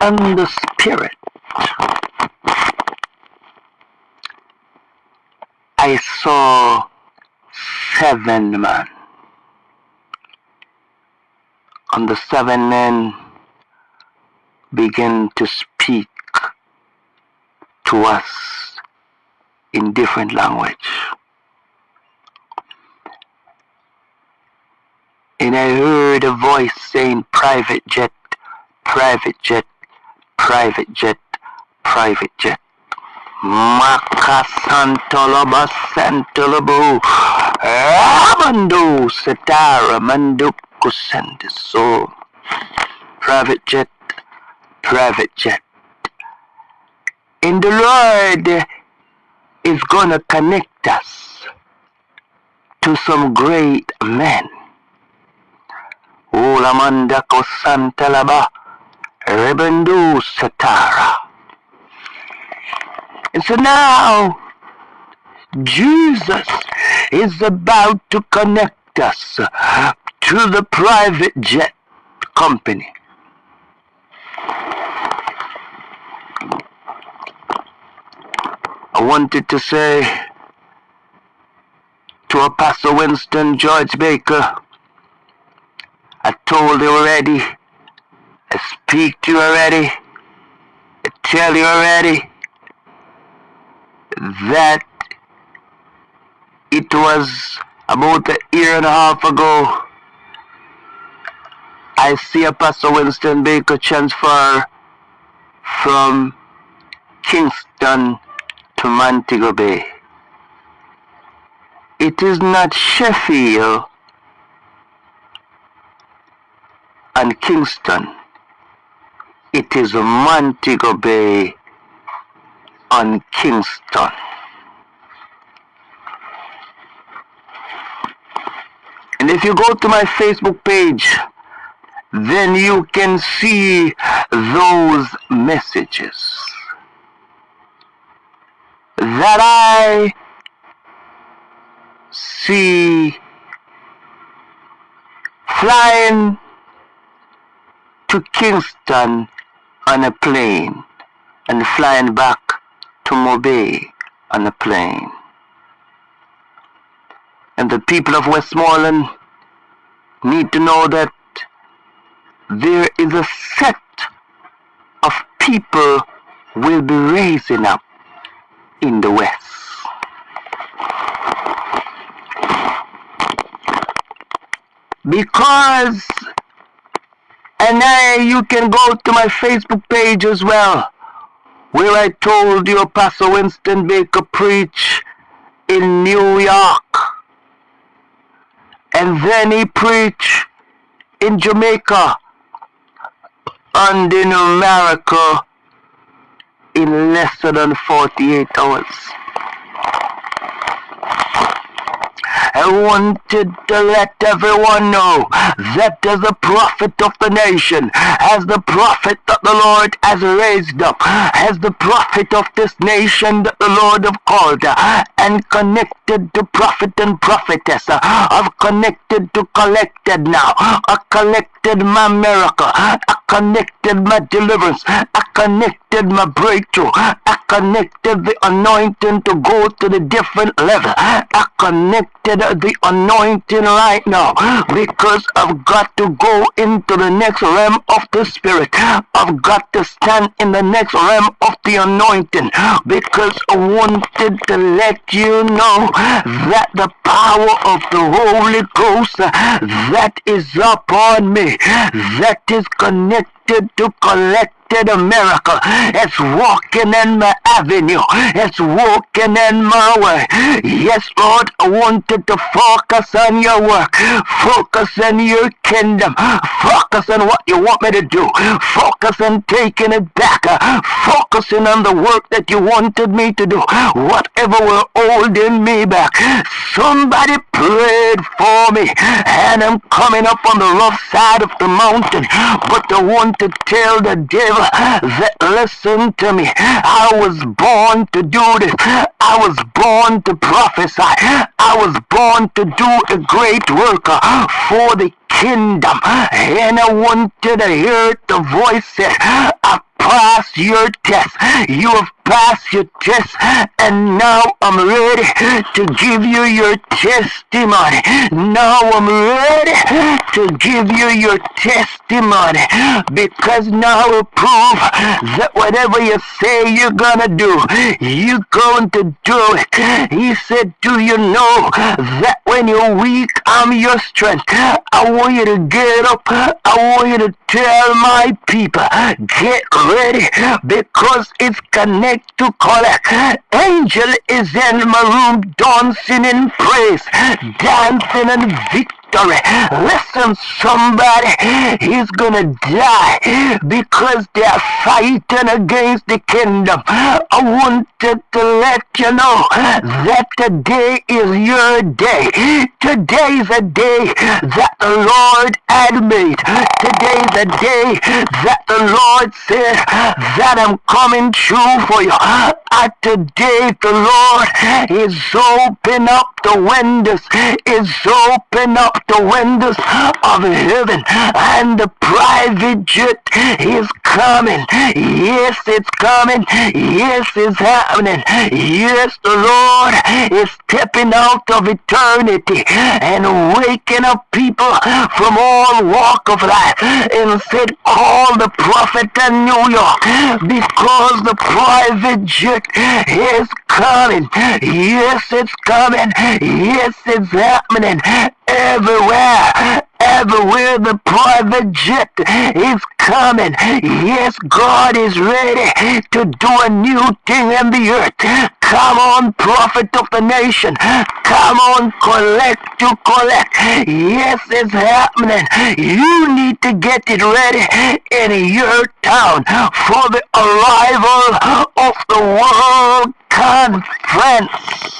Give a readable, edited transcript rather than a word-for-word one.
in the spirit, I saw 7 men. And the 7 men began to speak to us in different language. And I heard a voice saying, private jet, private jet, private jet, private jet. Makasantoloba santolobo Ramando Satara Mandukusendiso. Private jet, private jet. And the Lord is gonna connect us to some great men. Ulamanda Kosantalaba Rebendu Satara. And so now Jesus is about to connect us to the private jet company. I wanted to say to Apostle Winston George Baker, I told you already, I speak to you already, I tell you already that it was about a year and a half ago I see Apostle Winston Baker transfer from Kingston to Montego Bay. It is not Sheffield and Kingston. It is Montego Bay and Kingston. And if you go to my Facebook page, then you can see those messages that I see flying to Kingston on a plane and flying back to Mobay on a plane. And the people of Westmoreland need to know that there is a set of people will be raising up in the West. Because, you can go to my Facebook page as well, where I told you Apostle Winston Baker preach in New York. And then he preached in Jamaica and in America in less than 48 hours. I wanted to let everyone know that as a prophet of the nation, as the prophet that the Lord has raised up, as the prophet of this nation that the Lord have called, and connected to prophet and prophetess, I've connected to collected now, I collected my miracle, I connected my deliverance, I connected my breakthrough, I connected the anointing to go to the different level, I connected the anointing right now, because I've got to go into the next realm of the spirit. I've got to stand in the next realm of the anointing, because I wanted to let you know that the power of the Holy Ghost that is upon me, that is connected to collected America, it's walking in my avenue, it's walking in my way. Yes, Lord, I wanted to focus on your work, focus on your kingdom, focus on what you want me to do, focus on taking it back, focusing on the work that you wanted me to do, whatever were holding me back. Somebody prayed for me, and I'm coming up on the rough side of the mountain, but I want to tell the devil that listen to me, I was born to do this, I was born to prophesy, I was born to do a great work for the kingdom, and I wanted to hear the voice say, passed your test. You have passed your test, and now I'm ready to give you your testimony. Now I'm ready to give you your testimony, because now we prove that whatever you say you're gonna do, you're going to do it. He said, do you know that when you're weak, I'm your strength? I want you to get up. I want you to tell my people, get ready, because it's connect to collect. Angel is in my room dancing in praise, dancing in victory. Listen, somebody, he's gonna die because they are fighting against the kingdom. I wanted to let you know that today is your day. Today is a day that the Lord had made. Today is a day that the Lord said that I'm coming true for you. And today the Lord is open up the windows, is open up the windows of heaven, and the private jet is coming. Yes, it's coming. Yes, it's happening. Yes, the Lord is stepping out of eternity and waking up people from all walk of life, and said, call the prophet in New York, because the private jet is coming. Yes, it's coming. Yes, it's happening. Everywhere the private jet is coming. Yes, God is ready to do a new thing in the earth. Come on, prophet of the nation. Come on, collect to collect. Yes, it's happening. You need to get it ready in your town for the arrival of the World Conference.